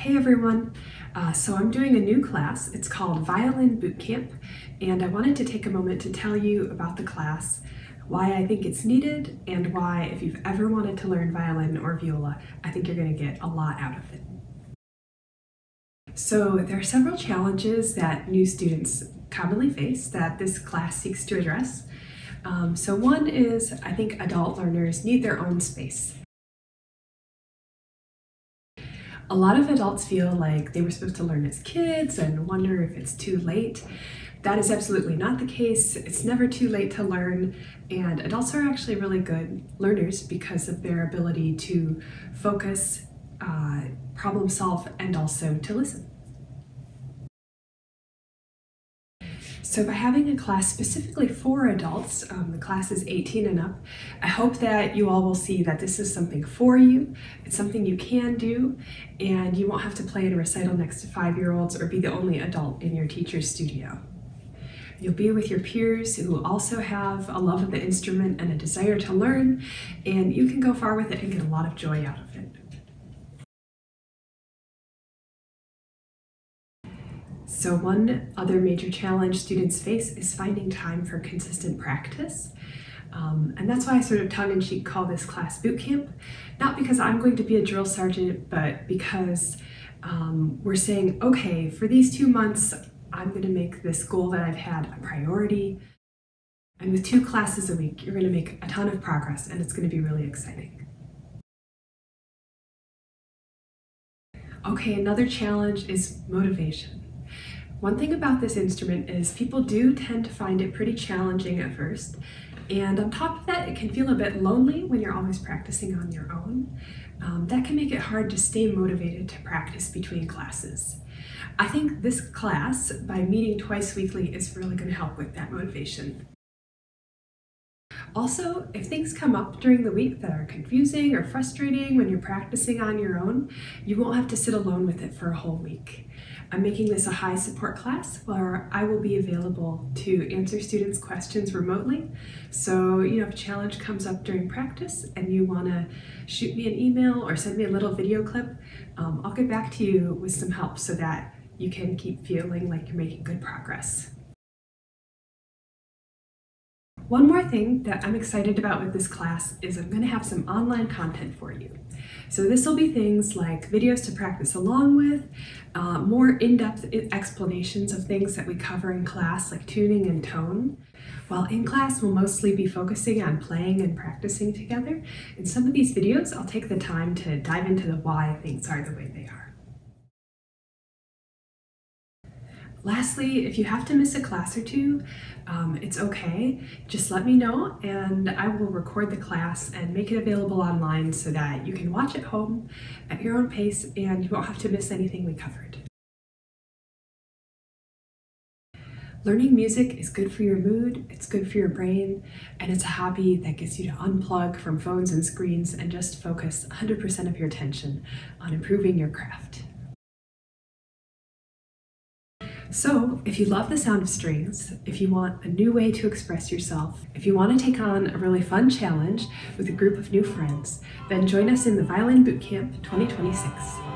Hey everyone, so I'm doing a new class. It's called Violin Bootcamp, and I wanted to take a moment to tell you about the class, why I think it's needed, and why if you've ever wanted to learn violin or viola, I think you're going to get a lot out of it. So there are several challenges that new students commonly face that this class seeks to address. So one is, I think adult learners need their own space. A lot of adults feel like they were supposed to learn as kids and wonder if it's too late. That is absolutely not the case. It's never too late to learn, and adults are actually really good learners because of their ability to focus, problem solve, and also to listen. So by having a class specifically for adults, the class is 18 and up, I hope that you all will see that this is something for you. It's something you can do, and you won't have to play in a recital next to 5-year-olds or be the only adult in your teacher's studio. You'll be with your peers who also have a love of the instrument and a desire to learn, and you can go far with it and get a lot of joy out of it. So one other major challenge students face is finding time for consistent practice. And that's why I sort of tongue-in-cheek call this class boot camp. Not because I'm going to be a drill sergeant, but because we're saying, okay, for these 2 months, I'm going to make this goal that I've had a priority. And with 2 classes a week, you're going to make a ton of progress, and it's going to be really exciting. Okay, another challenge is motivation. One thing about this instrument is people do tend to find it pretty challenging at first, and on top of that, it can feel a bit lonely when you're always practicing on your own. That can make it hard to stay motivated to practice between classes. I think this class, by meeting twice weekly, is really going to help with that motivation. Also, if things come up during the week that are confusing or frustrating when you're practicing on your own, you won't have to sit alone with it for a whole week. I'm making this a high support class where I will be available to answer students' questions remotely. So, if a challenge comes up during practice and you want to shoot me an email or send me a little video clip, I'll get back to you with some help so that you can keep feeling like you're making good progress. One more thing that I'm excited about with this class is I'm going to have some online content for you. So this will be things like videos to practice along with, more in-depth explanations of things that we cover in class like tuning and tone. While in class we'll mostly be focusing on playing and practicing together, in some of these videos I'll take the time to dive into the why things are the way they are. Lastly, if you have to miss a class or two, it's okay. Just let me know and I will record the class and make it available online so that you can watch at home at your own pace and you won't have to miss anything we covered. Learning music is good for your mood, it's good for your brain, and it's a hobby that gets you to unplug from phones and screens and just focus 100% of your attention on improving your craft. So, if you love the sound of strings, if you want a new way to express yourself, if you want to take on a really fun challenge with a group of new friends, then join us in the Violin Bootcamp 2026.